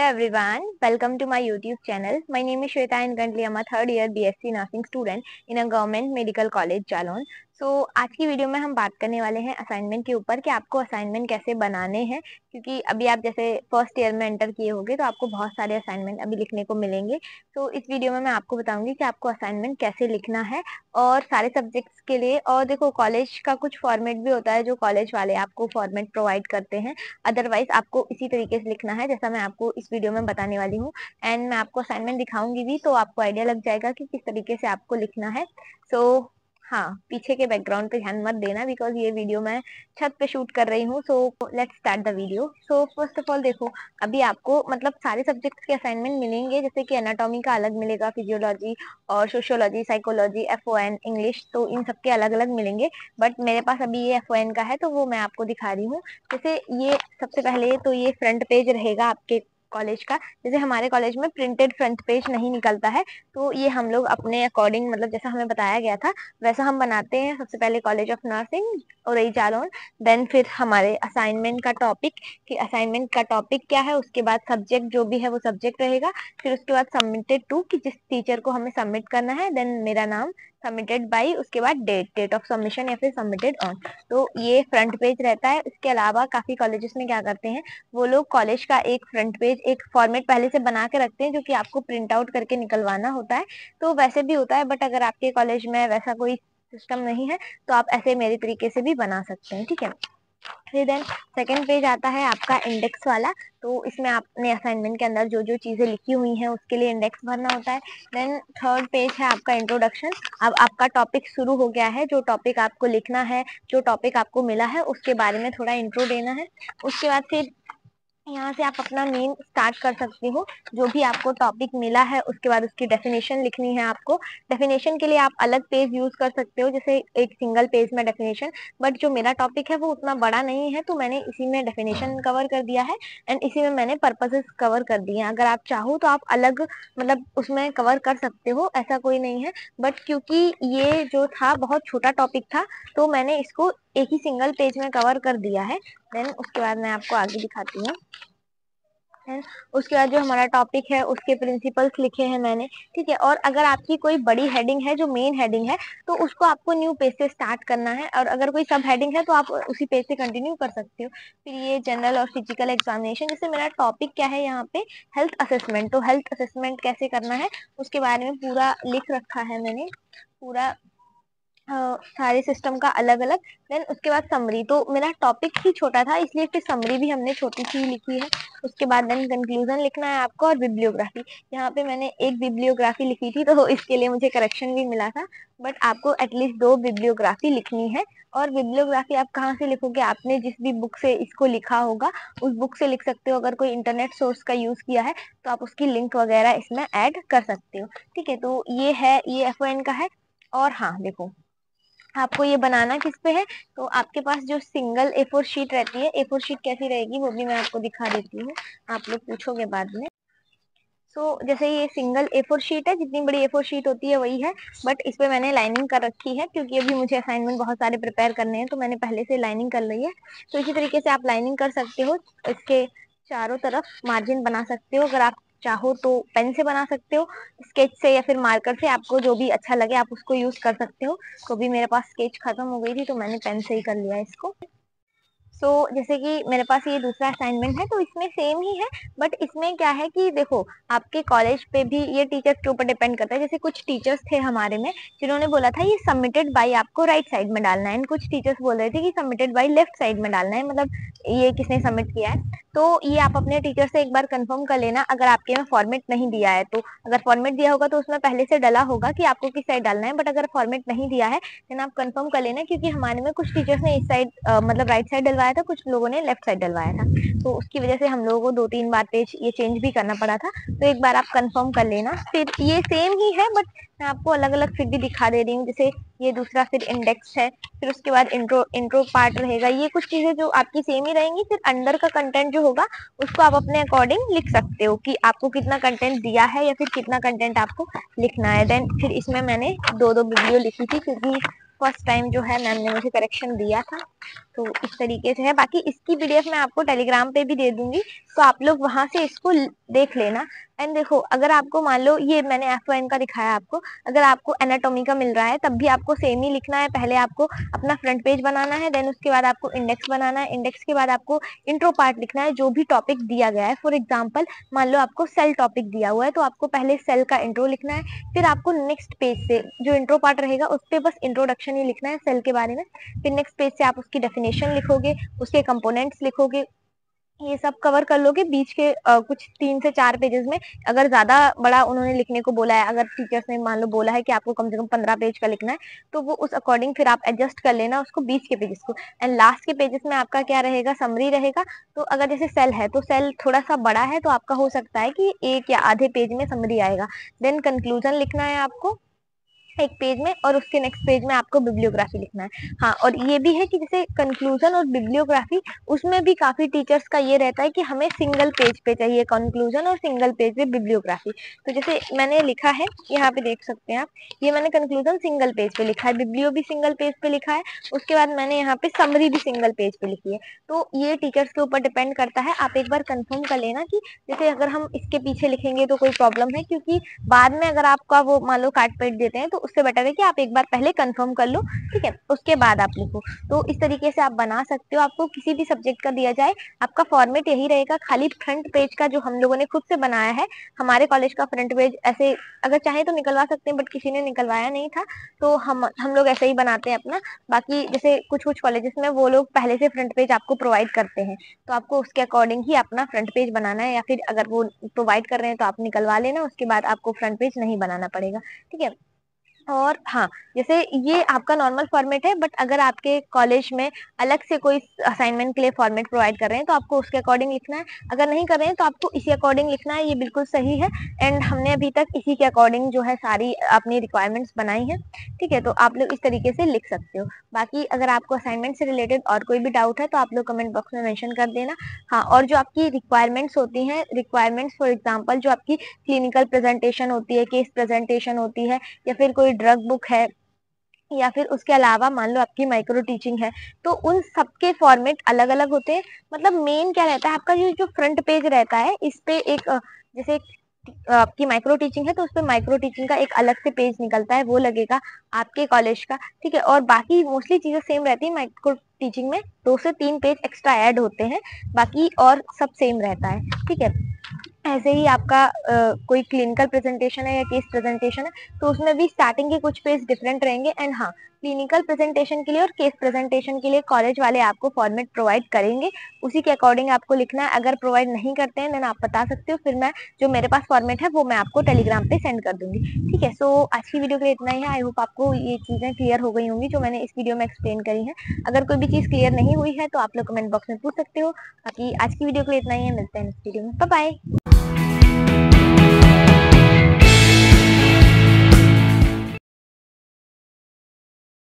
everyone, welcome to my YouTube channel. My name is Shweta and currently I'm a third year BSc Nursing student in a government medical college Jalon. आज की video में हम बात करने वाले हैं assignment के ऊपर कि आपको असाइनमेंट कैसे बनाने हैं, क्योंकि अभी आप जैसे फर्स्ट ईयर में एंटर किए होंगे तो आपको बहुत सारे असाइनमेंट अभी लिखने को मिलेंगे। तो इस वीडियो में मैं आपको बताऊंगी कि आपको असाइनमेंट कैसे लिखना है और सारे सब्जेक्ट्स के लिए। और देखो, कॉलेज का कुछ फॉर्मेट भी होता है जो कॉलेज वाले आपको फॉर्मेट प्रोवाइड करते हैं, अदरवाइज आपको इसी तरीके से लिखना है जैसा मैं आपको इस वीडियो में बताने वाली हूँ। एंड मैं आपको असाइनमेंट दिखाऊंगी भी तो आपको आइडिया लग जाएगा कि किस तरीके से आपको लिखना है। हाँ, पीछे के बैकग्राउंड पे ध्यान मत देना बिकॉज ये वीडियो मैं छत पे शूट कर रही हूँ। Let's start the video. First of all देखो, अभी आपको मतलब सारे सब्जेक्ट्स के असाइनमेंट मिलेंगे, जैसे कि एनाटॉमी का अलग मिलेगा, फिजियोलॉजी और सोशियोलॉजी, साइकोलॉजी, FON, इंग्लिश, तो इन सबके अलग अलग मिलेंगे। बट मेरे पास अभी ये FON का है तो वो मैं आपको दिखा रही हूँ। जैसे ये सबसे पहले तो ये फ्रंट पेज रहेगा आपके कॉलेज का। जैसे हमारे कॉलेज में प्रिंटेड फ्रंट पेज नहीं निकलता है, तो ये हम लोग अपने अकॉर्डिंग मतलब जैसा हमें बताया गया था वैसा हम बनाते हैं। सबसे पहले कॉलेज ऑफ नर्सिंग और जालौन, देन फिर हमारे असाइनमेंट का टॉपिक कि असाइनमेंट का टॉपिक क्या है, उसके बाद सब्जेक्ट जो भी है वो सब्जेक्ट रहेगा, फिर उसके बाद सबमिटेड टू कि जिस टीचर को हमें सबमिट करना है, देन मेरा नाम, सबमिटेड बाई, उसके बाद डेट ऑफ सबमिशन या फिर सबमिटेड ऑन। तो ये फ्रंट पेज रहता है। इसके अलावा काफी कॉलेजेस में क्या करते हैं, वो लोग कॉलेज का एक फ्रंट पेज एक फॉर्मेट पहले से बना के रखते हैं जो कि आपको प्रिंट आउट करके निकलवाना होता है। तो वैसे भी होता है, बट अगर आपके कॉलेज में वैसा कोई सिस्टम नहीं है तो आप ऐसे मेरे तरीके से भी बना सकते हैं, ठीक है। फिर देन सेकंड पेज आता है आपका इंडेक्स वाला। तो इसमें आपने असाइनमेंट के अंदर जो जो चीजें लिखी हुई हैं उसके लिए इंडेक्स भरना होता है। देन थर्ड पेज है आपका इंट्रोडक्शन। अब आपका टॉपिक शुरू हो गया है, जो टॉपिक आपको लिखना है, जो टॉपिक आपको मिला है उसके बारे में थोड़ा इंट्रो देना है। उसके बाद फिर यहाँ से आप अपना मेन स्टार्ट कर सकते हो। जो भी आपको टॉपिक मिला है उसके बाद उसकी डेफिनेशन लिखनी है आपको। डेफिनेशन के लिए आप अलग पेज यूज कर सकते हो, जैसे एक सिंगल पेज में डेफिनेशन, बट जो मेरा टॉपिक है वो उतना बड़ा नहीं है तो मैंने इसी में डेफिनेशन कवर कर दिया है एंड इसी में मैंने पर्पसेस कवर कर दिए हैं। अगर आप चाहो तो आप अलग मतलब उसमें कवर कर सकते हो, ऐसा कोई नहीं है। बट क्योंकि ये जो था बहुत छोटा टॉपिक था तो मैंने इसको एक ही सिंगल पेज में कवर कर दिया है। देन उसके बाद मैं आपको आगे दिखाती हूँ। उसके बाद जो हमारा टॉपिक है उसके प्रिंसिपल्स लिखे हैं मैंने, ठीक है। और अगर आपकी कोई बड़ी हेडिंग है जो मेन हेडिंग है तो उसको आपको न्यू पेज से स्टार्ट करना है, और अगर कोई सब हेडिंग है तो आप उसी पेज से कंटिन्यू कर सकते हो। फिर ये जनरल और फिजिकल एग्जामिनेशन, जैसे मेरा टॉपिक क्या है यहाँ पे, हेल्थ असेसमेंट, तो हेल्थ असेसमेंट कैसे करना है उसके बारे में पूरा लिख रखा है मैंने, पूरा सारे सिस्टम का अलग अलग। देन उसके बाद समरी, तो मेरा टॉपिक ही छोटा था इसलिए फिर समरी भी हमने छोटी सी लिखी है। उसके बाद देन कंक्लूजन लिखना है आपको और बिब्लियोग्राफी। यहाँ पे मैंने एक बिब्लियोग्राफी लिखी थी तो इसके लिए मुझे करेक्शन भी मिला था, बट आपको एटलीस्ट 2 बिब्लियोग्राफी लिखनी है। और बिब्लियोग्राफी आप कहाँ से लिखोगे, आपने जिस भी बुक से इसको लिखा होगा उस बुक से लिख सकते हो। अगर कोई इंटरनेट सोर्स का यूज किया है तो आप उसकी लिंक वगैरह इसमें ऐड कर सकते हो, ठीक है। तो ये है, ये FON का है। और हाँ देखो, आपको ये बनाना किस पे है, तो आपके पास जो सिंगल A4 शीट रहती है, A4 शीट कैसी रहेगी वो भी मैं आपको दिखा देती हूँ, आप लोग पूछोगे बाद में। जैसे ये सिंगल A4 शीट है, जितनी बड़ी A4 शीट होती है वही है, बट इस पे मैंने लाइनिंग कर रखी है क्योंकि अभी मुझे असाइनमेंट बहुत सारे प्रिपेयर करने हैं तो मैंने पहले से लाइनिंग कर ली है। तो इसी तरीके से आप लाइनिंग कर सकते हो, इसके चारों तरफ मार्जिन बना सकते हो। अगर आप चाहो तो पेन से बना सकते हो, स्केच से या फिर मार्कर से, आपको जो भी अच्छा लगे आप उसको यूज कर सकते हो। तो अभी मेरे पास स्केच खत्म हो गई थी तो मैंने पेन से ही कर लिया इसको। जैसे कि मेरे पास ये दूसरा असाइनमेंट है तो इसमें सेम ही है, बट इसमें क्या है कि देखो, आपके कॉलेज पे भी ये टीचर्स के ऊपर डिपेंड करता है। जैसे कुछ टीचर्स थे हमारे में जिन्होंने बोला था ये सबमिटेड बाई आपको राइट साइड में डालना है, कुछ टीचर्स बोल रहे थे कि सबमिटेड बाई लेफ्ट साइड में डालना है, मतलब ये किसने सबमिट किया है। तो ये आप अपने टीचर से एक बार कंफर्म कर लेना। अगर आपके में फॉर्मेट नहीं दिया है तो, अगर फॉर्मेट दिया होगा तो उसमें पहले से डला होगा कि आपको किस साइड डालना है, बट अगर फॉर्मेट नहीं दिया है देन आप कंफर्म कर लेना, क्योंकि हमारे में कुछ टीचर्स ने इस साइड मतलब राइट साइड डलवाया था, कुछ लोगों ने लेफ्ट साइड डलवाया था। तो उसकी वजह से हम लोगों को 2-3 बार पेज ये चेंज भी करना पड़ा था। तो एक बार आप कंफर्म कर लेना। फिर ये सेम ही है बट मैं आपको अलग अलग फिर भी दिखा दे रही हूँ। जैसे ये दूसरा फिर इंडेक्स है, फिर उसके बाद इंट्रो पार्ट रहेगा। ये कुछ चीजें जो आपकी सेम ही रहेंगी, फिर अंडर का कंटेंट जो होगा उसको आप अपने अकॉर्डिंग लिख सकते हो कि आपको कितना कंटेंट दिया है या फिर कितना कंटेंट आपको लिखना है। देन फिर इसमें मैंने 2-2 वीडियो लिखी थी क्योंकि फर्स्ट टाइम जो है मैम ने मुझे करेक्शन दिया था। तो इस तरीके से है। बाकी इसकी पीडीएफ मैं आपको टेलीग्राम पे भी दे दूंगी, तो आप लोग वहां से इसको देख लेना। एंड देखो, अगर आपको मान लो ये मैंने F1 का दिखाया आपको, अगर आपको एनाटॉमी का मिल रहा है तब भी आपको सेम ही लिखना है। पहले आपको अपना फ्रंट पेज बनाना है, देन उसके बाद आपको इंडेक्स बनाना है, इंडेक्स के बाद आपको इंट्रो पार्ट लिखना है जो भी टॉपिक दिया गया है। फॉर एग्जाम्पल मान लो आपको सेल टॉपिक दिया हुआ है, तो आपको पहले सेल का इंट्रो लिखना है, फिर आपको नेक्स्ट पेज से जो इंट्रो पार्ट रहेगा उस पर बस इंट्रोडक्शन ही लिखना है सेल के बारे में। फिर नेक्स्ट पेज से आप उसकी डेफिनेशन लिखोगे, उसके कंपोनेंट्स लिखोगे, ये सब कवर कर लोगे बीच के कुछ 3 से 4 पेजेस में। अगर ज्यादा बड़ा उन्होंने लिखने को बोला है, अगर टीचर्स ने मान लो बोला है कि आपको कम से कम 15 पेज का लिखना है, तो वो उस अकॉर्डिंग फिर आप एडजस्ट कर लेना उसको बीच के पेजेस को। एंड लास्ट के पेजेस में आपका क्या रहेगा, समरी रहेगा। तो अगर जैसे सेल है तो सेल थोड़ा सा बड़ा है, तो आपका हो सकता है कि 1 या आधे पेज में समरी आएगा। देन कंक्लूजन लिखना है आपको एक पेज में, और उसके नेक्स्ट पेज में आपको बिब्लियोग्राफी लिखना है। हाँ, और ये भी है कि जैसे कंक्लूजन और बिब्लियोग्राफी, उसमें भी काफी टीचर्स का ये रहता है कि हमें सिंगल पेज पे चाहिए कंक्लूजन और सिंगल पेज पे बिब्लियोग्राफी। तो जैसे मैंने लिखा है, यहाँ पे देख सकते हैं आप, ये मैंने कंक्लूजन सिंगल पेज पे लिखा है, बिब्लियो भी सिंगल पेज पे लिखा है, उसके बाद मैंने यहाँ पे समरी भी सिंगल पेज पे लिखी है। तो ये टीचर्स के ऊपर डिपेंड करता है। आप एक बार कंफर्म कर लेना कि जैसे अगर हम इसके पीछे लिखेंगे तो कोई प्रॉब्लम है, क्योंकि बाद में अगर आपका वो मान लो काट पेट देते हैं, तो उससे बेटर है कि आप एक बार पहले कंफर्म कर लो, ठीक है, उसके बाद आप लिखो। तो इस तरीके से आप बना सकते हो। आपको किसी भी सब्जेक्ट का दिया जाए, आपका फॉर्मेट यही रहेगा, खाली फ्रंट पेज का जो हम लोगों ने खुद से बनाया है, हमारे कॉलेज का फ्रंट पेज ऐसे अगर चाहे तो निकलवा सकते हैं, बट किसी ने निकलवाया नहीं था, तो हम लोग ऐसे ही बनाते हैं अपना। बाकी जैसे कुछ कुछ कॉलेजेस में वो लोग पहले से फ्रंट पेज आपको प्रोवाइड करते हैं, तो आपको उसके अकॉर्डिंग ही अपना फ्रंट पेज बनाना है, या फिर अगर वो प्रोवाइड कर रहे हैं तो आप निकलवा लेना, उसके बाद आपको फ्रंट पेज नहीं बनाना पड़ेगा, ठीक है। और हाँ, जैसे ये आपका नॉर्मल फॉर्मेट है, बट अगर आपके कॉलेज में अलग से कोई असाइनमेंट के लिए फॉर्मेट प्रोवाइड कर रहे हैं तो आपको उसके अकॉर्डिंग लिखना है। अगर नहीं कर रहे हैं तो आपको इसी अकॉर्डिंग लिखना है, ये बिल्कुल सही है। एंड हमने अभी तक इसी के अकॉर्डिंग जो है सारी अपनी रिक्वायरमेंट्स बनाई है, ठीक है। तो आप लोग इस तरीके से लिख सकते हो। बाकी अगर आपको असाइनमेंट से रिलेटेड और कोई भी डाउट है तो आप लोग कमेंट बॉक्स में मेंशन कर देना। हाँ, और जो आपकी रिक्वायरमेंट्स होती हैं, रिक्वायरमेंट्स फॉर एग्जाम्पल जो आपकी क्लिनिकल प्रेजेंटेशन होती है, केस प्रेजेंटेशन होती है, या फिर कोई ड्रग बुक है, या फिर उसके अलावा मान लो आपकी माइक्रो टीचिंग है, तो उन सबके फॉर्मेट अलग अलग होते हैं। मतलब मेन क्या रहता है आपका, जो फ्रंट पेज रहता है इस पे एक जैसे आपकी माइक्रो टीचिंग है तो उस पे माइक्रो टीचिंग का एक अलग से पेज निकलता है, वो लगेगा आपके कॉलेज का, ठीक है। और बाकी मोस्टली चीजें सेम रहती है। माइक्रो टीचिंग में 2 से 3 पेज एक्स्ट्रा ऐड होते हैं, बाकी और सब सेम रहता है, ठीक है। ऐसे ही आपका कोई क्लिनिकल प्रेजेंटेशन है या केस प्रेजेंटेशन है, तो उसमें भी स्टार्टिंग के कुछ पेज डिफरेंट रहेंगे। एंड हाँ, क्लिनिकल प्रेजेंटेशन के लिए और केस प्रेजेंटेशन के लिए कॉलेज वाले आपको फॉर्मेट प्रोवाइड करेंगे, उसी के अकॉर्डिंग आपको लिखना है। अगर प्रोवाइड नहीं करते हैं देन आप बता सकते हो, फिर मैं जो मेरे पास फॉर्मेट है वो मैं आपको टेलीग्राम पे सेंड कर दूंगी, ठीक है। सो आज की वीडियो के लिए इतना ही है। आई होप आपको ये चीजें क्लियर हो गई होंगी जो मैंने इस वीडियो में एक्सप्लेन करी है। अगर कोई भी चीज क्लियर नहीं हुई है तो आप लोग कमेंट बॉक्स में पूछ सकते हो। बाकी आज की वीडियो के लिए इतना ही है, मिलते हैं नेक्स्ट वीडियो में, बाय बाय।